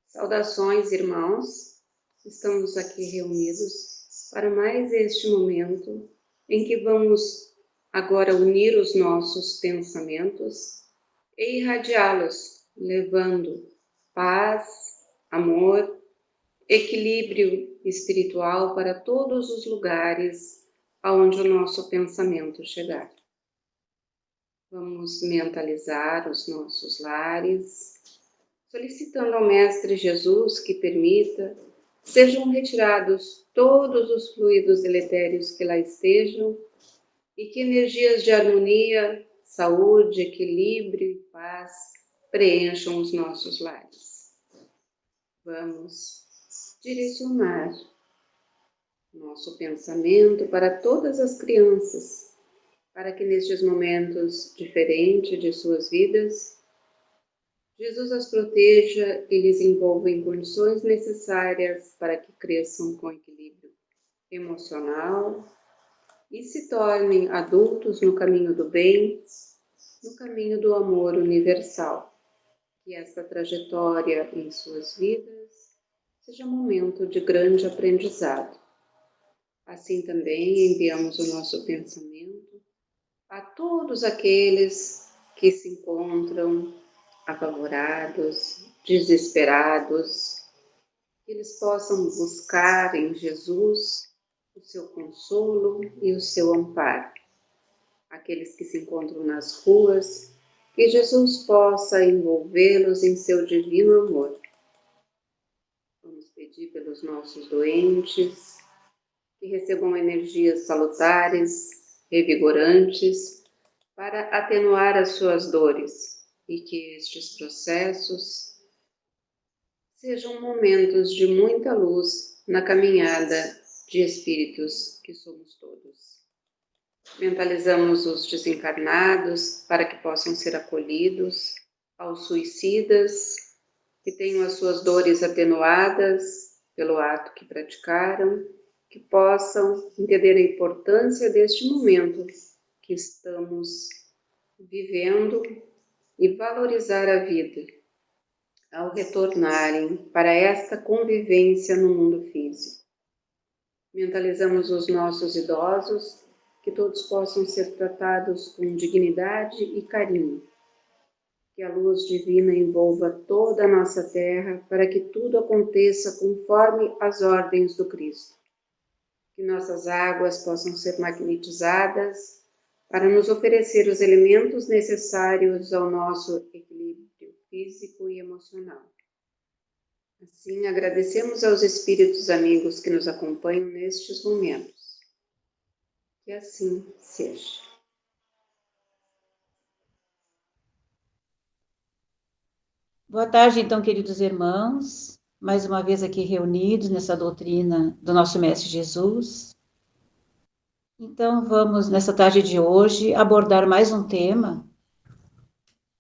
Saudações, irmãos. Estamos aqui reunidos para mais este momento em que vamos agora unir os nossos pensamentos e irradiá-los, levando paz, amor, equilíbrio espiritual para todos os lugares aonde o nosso pensamento chegar. Vamos mentalizar os nossos lares, solicitando ao Mestre Jesus que permita sejam retirados todos os fluidos deletérios que lá estejam e que energias de harmonia, saúde, equilíbrio e paz preencham os nossos lares. Vamos direcionar nosso pensamento para todas as crianças, para que nestes momentos diferentes de suas vidas, Jesus as proteja e lhes envolva em condições necessárias para que cresçam com equilíbrio emocional e se tornem adultos no caminho do bem, no caminho do amor universal. Que esta trajetória em suas vidas seja um momento de grande aprendizado. Assim também enviamos o nosso pensamento a todos aqueles que se encontram apavorados, desesperados, que eles possam buscar em Jesus o seu consolo e o seu amparo. Aqueles que se encontram nas ruas, que Jesus possa envolvê-los em seu divino amor. Vamos pedir pelos nossos doentes, que recebam energias salutares, revigorantes, para atenuar as suas dores. E que estes processos sejam momentos de muita luz na caminhada de espíritos que somos todos. Mentalizamos os desencarnados para que possam ser acolhidos, aos suicidas que tenham as suas dores atenuadas pelo ato que praticaram, que possam entender a importância deste momento que estamos vivendo e valorizar a vida, ao retornarem para esta convivência no mundo físico. Mentalizamos os nossos idosos, que todos possam ser tratados com dignidade e carinho. Que a luz divina envolva toda a nossa terra para que tudo aconteça conforme as ordens do Cristo. Que nossas águas possam ser magnetizadas para nos oferecer os elementos necessários ao nosso equilíbrio físico e emocional. Assim, agradecemos aos espíritos amigos que nos acompanham nestes momentos. Que assim seja. Boa tarde, então, queridos irmãos, mais uma vez aqui reunidos nessa doutrina do nosso Mestre Jesus. Então, vamos, nessa tarde de hoje, abordar mais um tema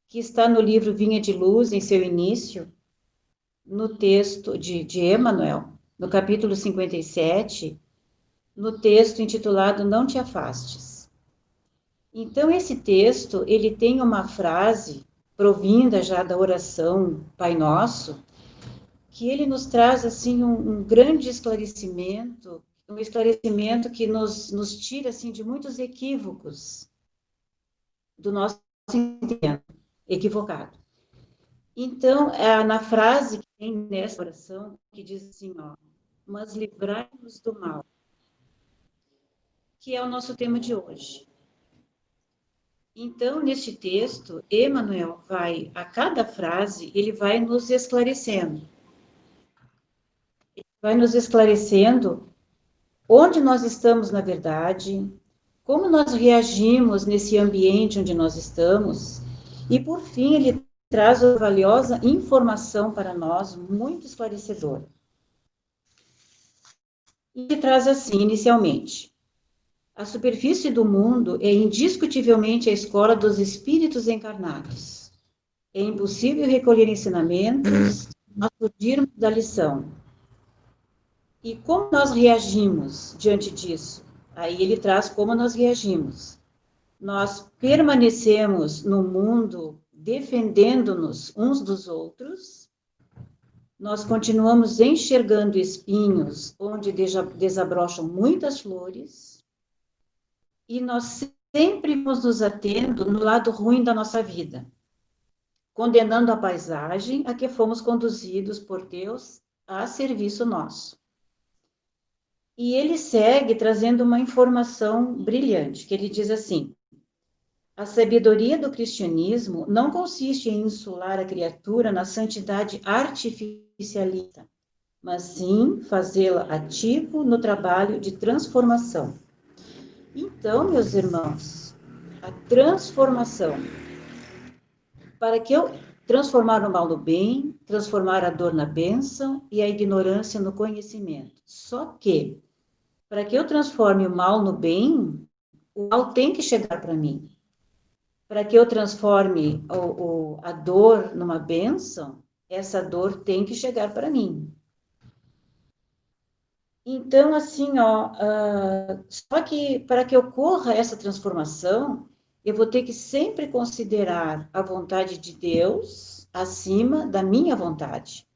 que está no livro Vinha de Luz, em seu início, no texto de Emmanuel, no capítulo 57, no texto intitulado Não te afastes. Então, esse texto, ele tem uma frase provinda já da oração Pai Nosso, que ele nos traz, assim, um grande esclarecimento, um esclarecimento que nos tira, assim, de muitos equívocos do nosso entendimento equivocado. Então, na frase que tem nessa oração, que diz assim, ó, mas livrai-nos do mal, que é o nosso tema de hoje. Então, neste texto, Emmanuel vai, a cada frase, ele vai nos esclarecendo. Vai nos esclarecendo onde nós estamos na verdade, como nós reagimos nesse ambiente onde nós estamos, e, por fim, ele traz uma valiosa informação para nós, muito esclarecedora. E ele traz assim, inicialmente: a superfície do mundo é indiscutivelmente a escola dos espíritos encarnados. É impossível recolher ensinamentos a fugirmos da lição. E como nós reagimos diante disso? Aí ele traz como nós reagimos. Nós permanecemos no mundo defendendo-nos uns dos outros, nós continuamos enxergando espinhos onde desabrocham muitas flores, e nós sempre vamos nos atendo no lado ruim da nossa vida, condenando a paisagem a que fomos conduzidos por Deus a serviço nosso. E ele segue trazendo uma informação brilhante, que ele diz assim: a sabedoria do cristianismo não consiste em insular a criatura na santidade artificialista, mas sim fazê-la ativo no trabalho de transformação. Então, meus irmãos, a transformação, para que eu transformar o mal no bem, transformar a dor na bênção e a ignorância no conhecimento. Só que, para que eu transforme o mal no bem, o mal tem que chegar para mim. Para que eu transforme a dor numa bênção, essa dor tem que chegar para mim. Então, assim, só que para que ocorra essa transformação, eu vou ter que sempre considerar a vontade de Deus acima da minha vontade.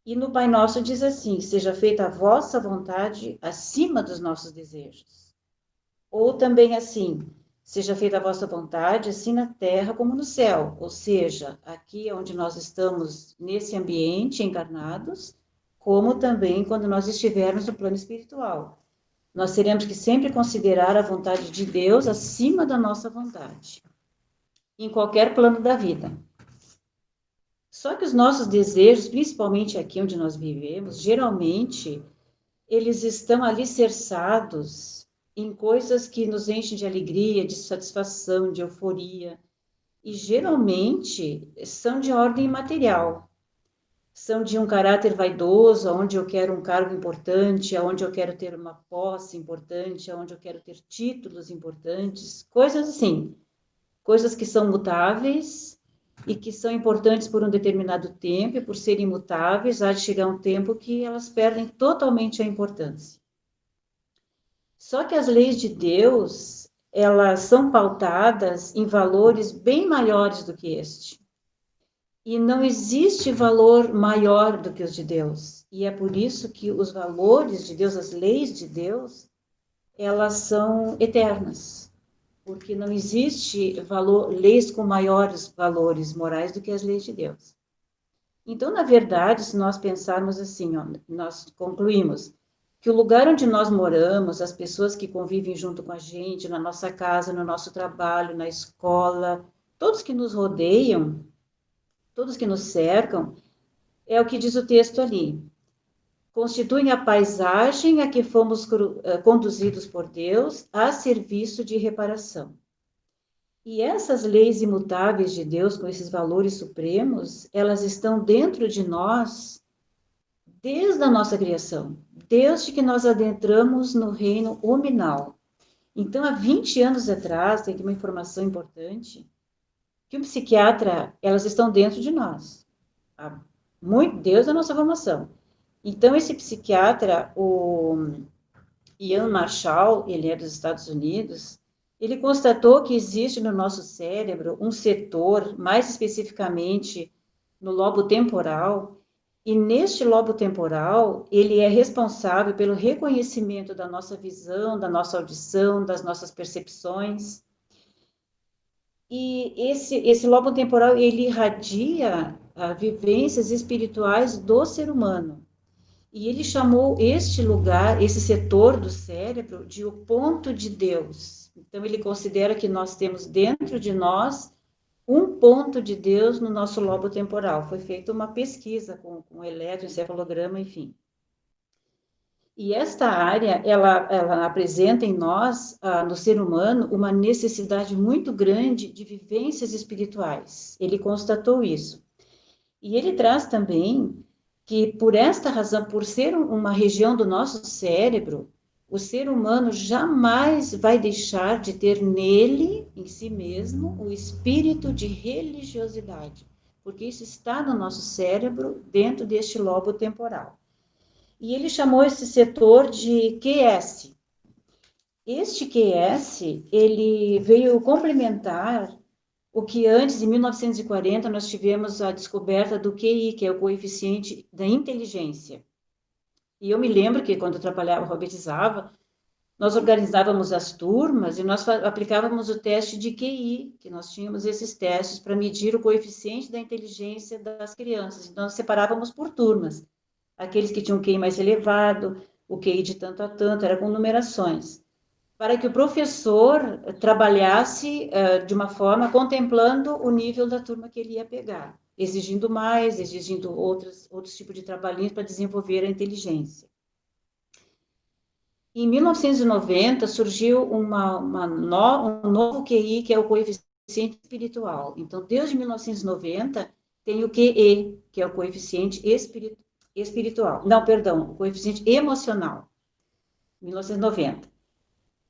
E no Pai Nosso diz assim: seja feita a vossa vontade acima dos nossos desejos. Ou também assim: seja feita a vossa vontade, assim na terra como no céu. Ou seja, aqui onde nós estamos nesse ambiente encarnados, como também quando nós estivermos no plano espiritual. Nós teremos que sempre considerar a vontade de Deus acima da nossa vontade, em qualquer plano da vida. Só que os nossos desejos, principalmente aqui onde nós vivemos, geralmente, eles estão alicerçados em coisas que nos enchem de alegria, de satisfação, de euforia, e geralmente são de ordem material. São de um caráter vaidoso, onde eu quero um cargo importante, onde eu quero ter uma posse importante, onde eu quero ter títulos importantes, coisas assim, coisas que são mutáveis e que são importantes por um determinado tempo, e por serem imutáveis, há de chegar um tempo que elas perdem totalmente a importância. Só que as leis de Deus, elas são pautadas em valores bem maiores do que este. E não existe valor maior do que os de Deus. E é por isso que os valores de Deus, as leis de Deus, elas são eternas. Porque não existe leis com maiores valores morais do que as leis de Deus. Então, na verdade, se nós pensarmos assim, nós concluímos que o lugar onde nós moramos, as pessoas que convivem junto com a gente, na nossa casa, no nosso trabalho, na escola, todos que nos rodeiam, todos que nos cercam, é o que diz o texto ali. Constituem a paisagem a que fomos conduzidos por Deus a serviço de reparação. E essas leis imutáveis de Deus, com esses valores supremos, elas estão dentro de nós desde a nossa criação, desde que nós adentramos no reino hominal. Então, há 20 anos atrás, tem aqui uma informação importante, que um psiquiatra, elas estão dentro de nós. Muito Deus da nossa formação. Então, esse psiquiatra, o Ian Marshall, ele é dos Estados Unidos, ele constatou que existe no nosso cérebro um setor, mais especificamente no lobo temporal, e neste lobo temporal, ele é responsável pelo reconhecimento da nossa visão, da nossa audição, das nossas percepções. E esse lobo temporal, ele irradia vivências espirituais do ser humano. E ele chamou este lugar, esse setor do cérebro, de o ponto de Deus. Então, ele considera que nós temos dentro de nós um ponto de Deus no nosso lobo temporal. Foi feita uma pesquisa com eletroencefalograma, enfim. E esta área, ela apresenta em nós, no ser humano, uma necessidade muito grande de vivências espirituais. Ele constatou isso. E ele traz também que, por esta razão, por ser uma região do nosso cérebro, o ser humano jamais vai deixar de ter nele, em si mesmo, o espírito de religiosidade, porque isso está no nosso cérebro, dentro deste lobo temporal. E ele chamou esse setor de QS. Este QS, ele veio complementar o que antes, em 1940, nós tivemos a descoberta do QI, que é o coeficiente da inteligência. E eu me lembro que quando eu trabalhava, alfabetizava, nós organizávamos as turmas e nós aplicávamos o teste de QI, que nós tínhamos esses testes para medir o coeficiente da inteligência das crianças. Então, nós separávamos por turmas. Aqueles que tinham QI mais elevado, o QI de tanto a tanto, era com numerações, para que o professor trabalhasse de uma forma contemplando o nível da turma que ele ia pegar, exigindo mais, exigindo outros tipos de trabalhinhos para desenvolver a inteligência. Em 1990 surgiu um novo QI, que é o coeficiente espiritual. Então, desde 1990 tem o QE, que é o coeficiente espiritual. Não, perdão, o coeficiente emocional. 1990.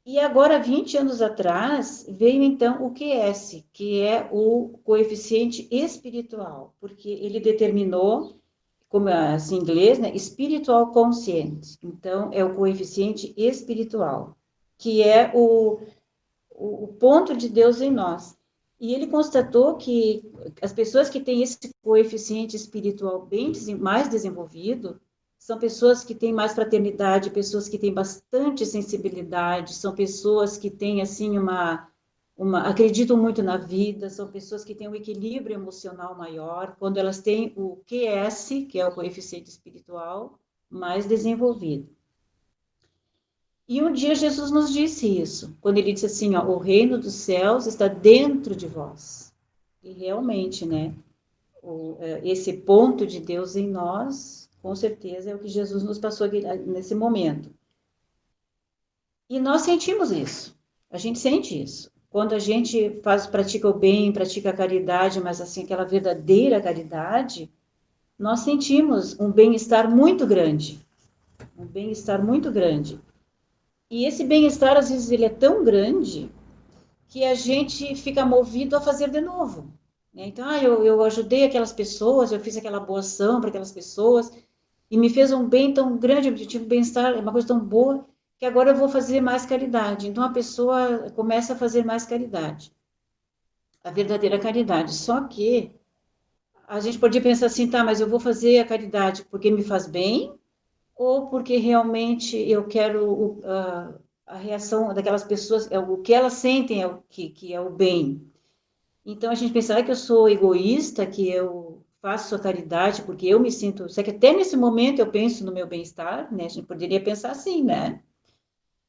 E agora, 20 anos atrás, veio então o QS, que é o coeficiente espiritual, porque ele determinou, como assim em inglês, né, spiritual conscience. Então, é o coeficiente espiritual, que é o ponto de Deus em nós. E ele constatou que as pessoas que têm esse coeficiente espiritual mais desenvolvido são pessoas que têm mais fraternidade, pessoas que têm bastante sensibilidade, são pessoas que têm assim acreditam muito na vida, são pessoas que têm um equilíbrio emocional maior, quando elas têm o QS, que é o coeficiente espiritual, mais desenvolvido. E um dia Jesus nos disse isso, quando ele disse assim, ó, o reino dos céus está dentro de vós. E realmente, né, esse ponto de Deus em nós, com certeza é o que Jesus nos passou nesse momento. E nós sentimos isso, a gente sente isso. Quando a gente pratica o bem, pratica a caridade, mas assim, aquela verdadeira caridade, nós sentimos um bem-estar muito grande. Um bem-estar muito grande. E esse bem-estar, às vezes, ele é tão grande que a gente fica movido a fazer de novo. Né? Então, eu ajudei aquelas pessoas, eu fiz aquela boa ação para aquelas pessoas, e me fez um bem tão grande, eu tive um bem-estar, uma coisa tão boa, que agora eu vou fazer mais caridade. Então, a pessoa começa a fazer mais caridade. A verdadeira caridade. Só que a gente podia pensar assim, tá, mas eu vou fazer a caridade porque me faz bem, ou porque realmente eu quero a reação daquelas pessoas, o que elas sentem é o que é o bem. Então a gente pensar que eu sou egoísta, que eu faço a caridade porque eu me sinto, só que até nesse momento eu penso no meu bem-estar, né? A gente poderia pensar assim, né?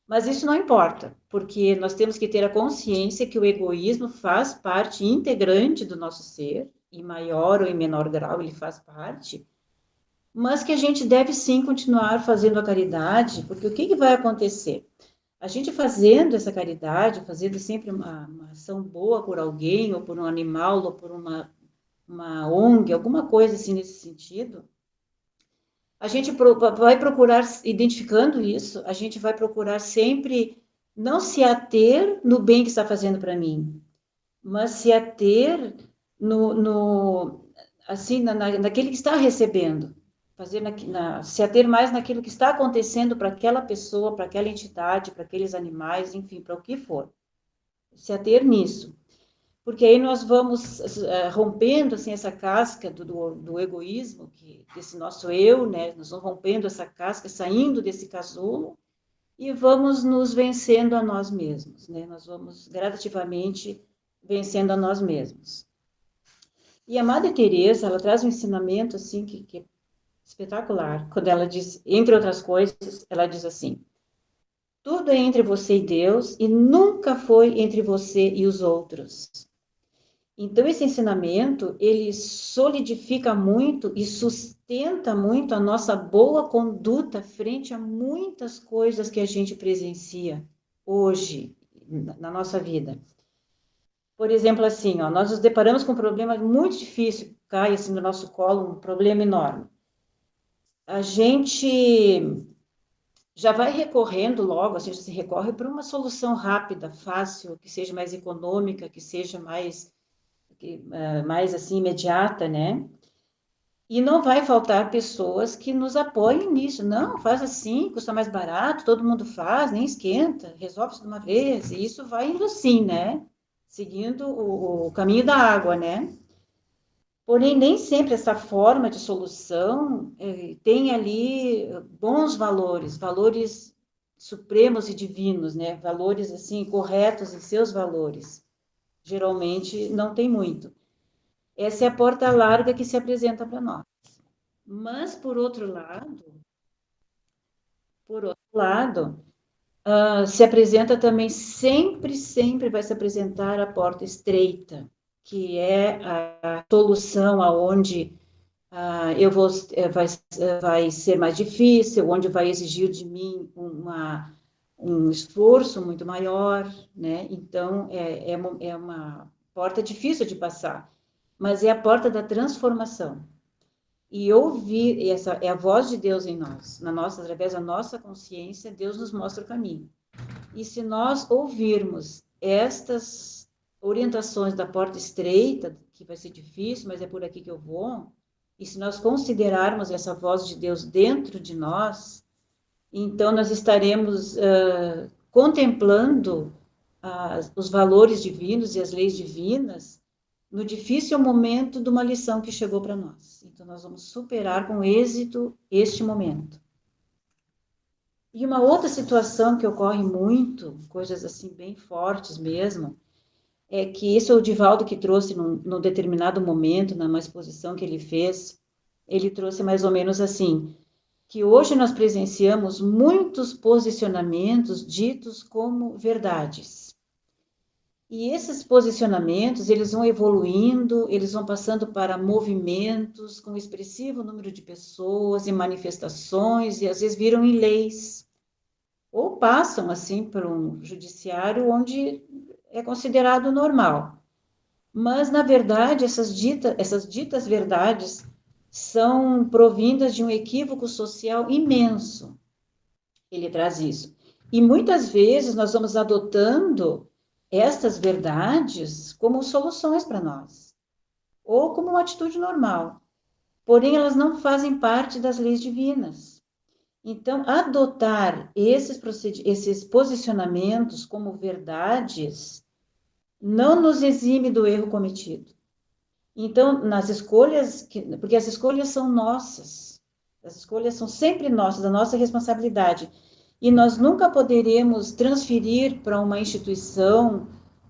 Mas isso não importa, porque nós temos que ter a consciência que o egoísmo faz parte integrante do nosso ser, em maior ou em menor grau ele faz parte, mas que a gente deve sim continuar fazendo a caridade, porque o que vai acontecer? A gente fazendo essa caridade, fazendo sempre uma ação boa por alguém, ou por um animal, ou por uma ONG, alguma coisa assim nesse sentido, a gente vai procurar, identificando isso, a gente vai procurar sempre não se ater no bem que está fazendo para mim, mas se ater assim, naquele que está recebendo, se ater mais naquilo que está acontecendo para aquela pessoa, para aquela entidade, para aqueles animais, enfim, para o que for. Se ater nisso. Porque aí nós vamos rompendo assim, essa casca do egoísmo, desse nosso eu, né? Nós vamos rompendo essa casca, saindo desse casulo e vamos nos vencendo a nós mesmos, né? Nós vamos gradativamente vencendo a nós mesmos. E a Madre Teresa, ela traz um ensinamento assim que é espetacular, quando ela diz, entre outras coisas, ela diz assim: tudo é entre você e Deus e nunca foi entre você e os outros. Então, esse ensinamento, ele solidifica muito e sustenta muito a nossa boa conduta frente a muitas coisas que a gente presencia hoje na nossa vida. Por exemplo, assim, ó, nós nos deparamos com um problema muito difícil, cai assim no nosso colo, um problema enorme. A gente já vai recorrendo logo, assim, já se recorre para uma solução rápida, fácil, que seja mais econômica, que seja mais assim, imediata, né? E não vai faltar pessoas que nos apoiem nisso. Não, faz assim, custa mais barato, todo mundo faz, nem esquenta, resolve-se de uma vez. E isso vai indo assim, né? seguindo o caminho da água, né? Porém, nem sempre essa forma de solução tem ali bons valores, valores supremos e divinos, né? Valores assim corretos em seus valores. Geralmente não tem muito. Essa é a porta larga que se apresenta para nós. Mas por outro lado, se apresenta também sempre vai se apresentar a porta estreita, que é a solução aonde eu vou, vai ser mais difícil, onde vai exigir de mim um esforço muito maior, né? Então, é uma porta difícil de passar, mas é a porta da transformação. E ouvir, essa é a voz de Deus em nós, através da nossa consciência, Deus nos mostra o caminho. E se nós ouvirmos estas orientações da porta estreita, que vai ser difícil, mas é por aqui que eu vou, e se nós considerarmos essa voz de Deus dentro de nós, então nós estaremos contemplando os valores divinos e as leis divinas no difícil momento de uma lição que chegou para nós. Então nós vamos superar com êxito este momento. E uma outra situação que ocorre muito, coisas assim bem fortes mesmo, é que isso é o Divaldo que trouxe num determinado momento, numa exposição que ele fez, ele trouxe mais ou menos assim, que hoje nós presenciamos muitos posicionamentos ditos como verdades. E esses posicionamentos, eles vão evoluindo, eles vão passando para movimentos com expressivo número de pessoas e manifestações, e às vezes viram em leis, ou passam assim por um judiciário onde é considerado normal. Mas, na verdade, essas ditas verdades são provindas de um equívoco social imenso. Ele traz isso. E muitas vezes nós vamos adotando estas verdades como soluções para nós, ou como uma atitude normal. Porém, elas não fazem parte das leis divinas. Então, adotar esses posicionamentos como verdades não nos exime do erro cometido. Então, nas escolhas, porque as escolhas são nossas, as escolhas são sempre nossas, a nossa responsabilidade. E nós nunca poderemos transferir para uma instituição,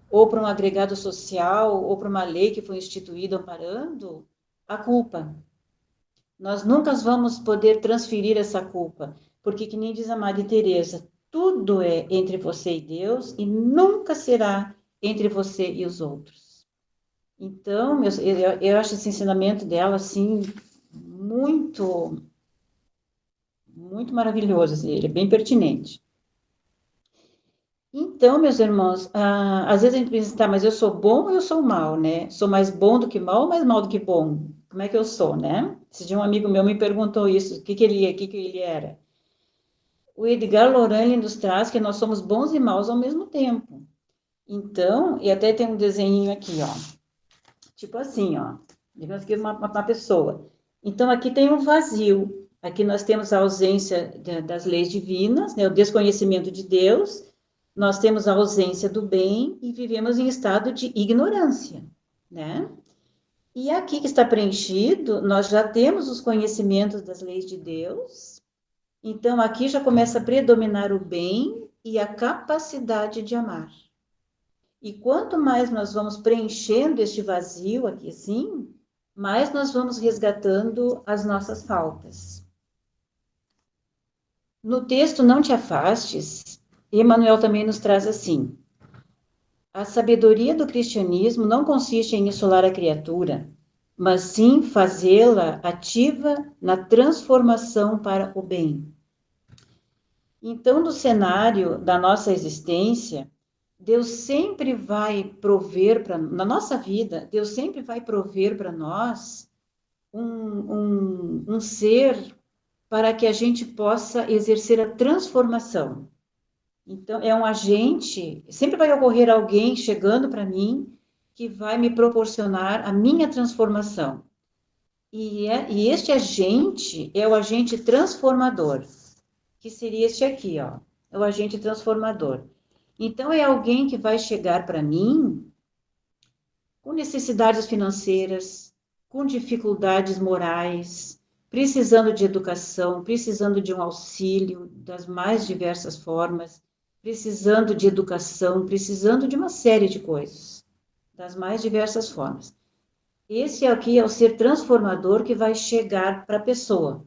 ou para um agregado social, ou para uma lei que foi instituída amparando, a culpa. Nós nunca vamos poder transferir essa culpa, porque, que nem diz a Madre Teresa, tudo é entre você e Deus e nunca será entre você e os outros. Então, eu acho esse ensinamento dela, assim, muito, muito maravilhoso, assim, ele é bem pertinente. Então, meus irmãos, às vezes a gente pensa, tá, mas eu sou bom ou eu sou mal, né? Sou mais bom do que mal ou mais mal do que bom? Como é que eu sou, né? Esse dia um amigo meu me perguntou isso, o que ele era. O Edgar Loran nos traz que nós somos bons e maus ao mesmo tempo. Então, e até tem um desenho aqui, ó. Tipo assim, ó. Digamos que uma pessoa. Então, aqui tem um vazio. Aqui nós temos a ausência das leis divinas, né, o desconhecimento de Deus. Nós temos a ausência do bem e vivemos em estado de ignorância, né? E aqui que está preenchido, nós já temos os conhecimentos das leis de Deus. Então, aqui já começa a predominar o bem e a capacidade de amar. E quanto mais nós vamos preenchendo este vazio aqui assim, mais nós vamos resgatando as nossas faltas. No texto Não Te Afastes, Emmanuel também nos traz assim: a sabedoria do cristianismo não consiste em isolar a criatura, mas sim fazê-la ativa na transformação para o bem. Então, no cenário da nossa existência, Deus sempre vai prover na nossa vida, Deus sempre vai prover para nós um ser para que a gente possa exercer a transformação. Então, é um agente, sempre vai ocorrer alguém chegando para mim que vai me proporcionar a minha transformação. E este agente é o agente transformador, que seria este aqui, ó, é o agente transformador. Então, é alguém que vai chegar para mim com necessidades financeiras, com dificuldades morais, precisando de educação, precisando de um auxílio das mais diversas formas, precisando de educação, precisando de uma série de coisas, das mais diversas formas. Esse aqui é o ser transformador que vai chegar para a pessoa,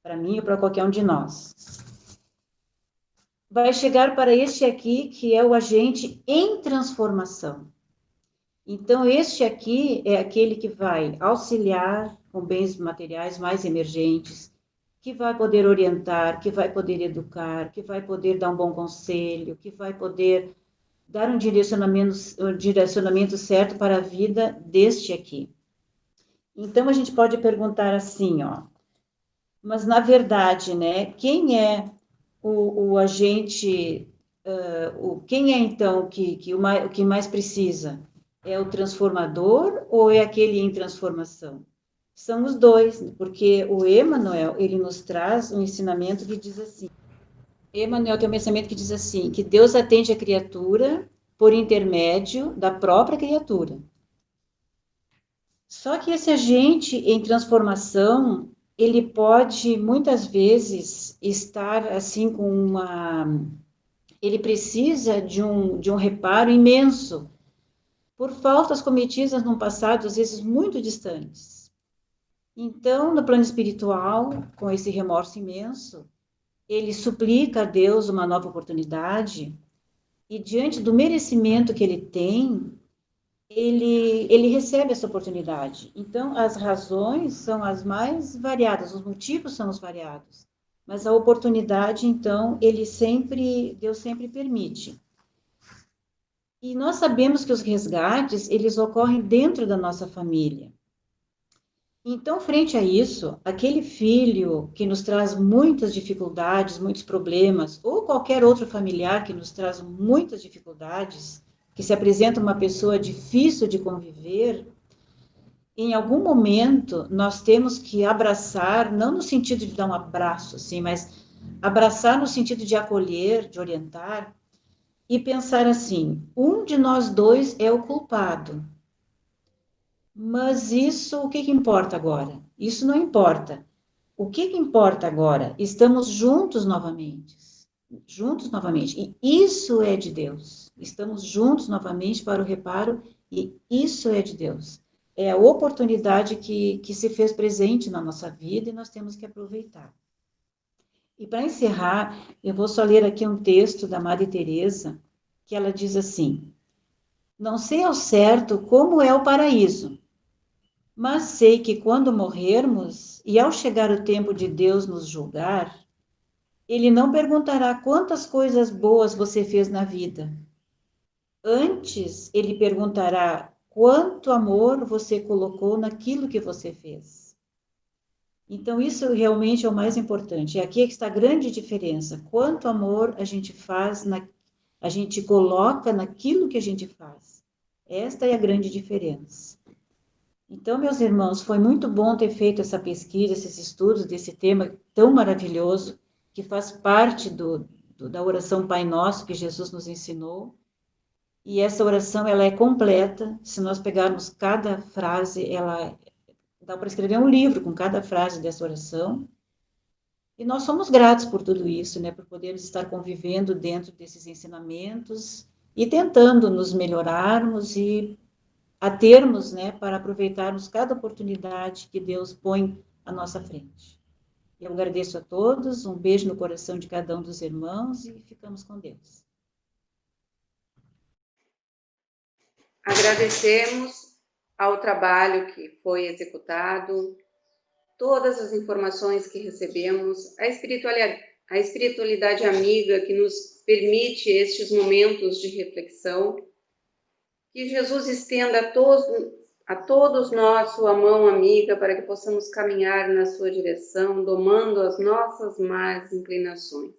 para mim ou para qualquer um de nós. Vai chegar para este aqui, que é o agente em transformação. Então, este aqui é aquele que vai auxiliar com bens materiais mais emergentes, que vai poder orientar, que vai poder educar, que vai poder dar um bom conselho, que vai poder dar um direcionamento certo para a vida deste aqui. Então, a gente pode perguntar assim, ó, mas na verdade, né, quem é o agente, quem é então o que mais precisa? É o transformador ou é aquele em transformação? São os dois, porque o Emmanuel, ele nos traz um ensinamento que diz assim, Emmanuel tem um pensamento que diz assim, que Deus atende a criatura por intermédio da própria criatura. Só que esse agente em transformação, ele pode muitas vezes estar assim com ele precisa de um reparo imenso por faltas cometidas no passado, às vezes muito distantes. Então, no plano espiritual, com esse remorso imenso, ele suplica a Deus uma nova oportunidade e diante do merecimento que ele tem, ele recebe essa oportunidade. Então, as razões são as mais variadas, os motivos são os variados, mas a oportunidade, então, Deus sempre permite. E nós sabemos que os resgates, eles ocorrem dentro da nossa família. Então, frente a isso, aquele filho que nos traz muitas dificuldades, muitos problemas, ou qualquer outro familiar que nos traz muitas dificuldades, que se apresenta uma pessoa difícil de conviver, em algum momento nós temos que abraçar, não no sentido de dar um abraço, assim, mas abraçar no sentido de acolher, de orientar, e pensar assim, um de nós dois é o culpado. Mas isso, o que importa agora? Isso não importa. O que importa agora? Estamos juntos novamente. Juntos novamente. E isso é de Deus. Estamos juntos novamente para o reparo e isso é de Deus. É a oportunidade que se fez presente na nossa vida e nós temos que aproveitar. E para encerrar, eu vou só ler aqui um texto da Madre Teresa, que ela diz assim: não sei ao certo como é o paraíso, mas sei que quando morrermos e ao chegar o tempo de Deus nos julgar, Ele não perguntará quantas coisas boas você fez na vida. Antes, Ele perguntará quanto amor você colocou naquilo que você fez. Então, isso realmente é o mais importante. E aqui é que está a grande diferença. Quanto amor a gente faz, a gente coloca naquilo que a gente faz. Esta é a grande diferença. Então, meus irmãos, foi muito bom ter feito essa pesquisa, esses estudos desse tema tão maravilhoso, que faz parte da oração Pai Nosso que Jesus nos ensinou. E essa oração, ela é completa. Se nós pegarmos cada frase, ela dá para escrever um livro com cada frase dessa oração. E nós somos gratos por tudo isso, né? Por podermos estar convivendo dentro desses ensinamentos e tentando nos melhorarmos e a termos, né, para aproveitarmos cada oportunidade que Deus põe à nossa frente. Eu agradeço a todos, um beijo no coração de cada um dos irmãos e ficamos com Deus. Agradecemos ao trabalho que foi executado, todas as informações que recebemos, a espiritualidade amiga que nos permite estes momentos de reflexão. Que Jesus estenda a todos nós sua mão amiga para que possamos caminhar na sua direção, domando as nossas más inclinações.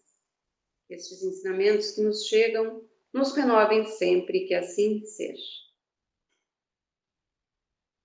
Estes ensinamentos que nos chegam nos renovem sempre, que assim seja.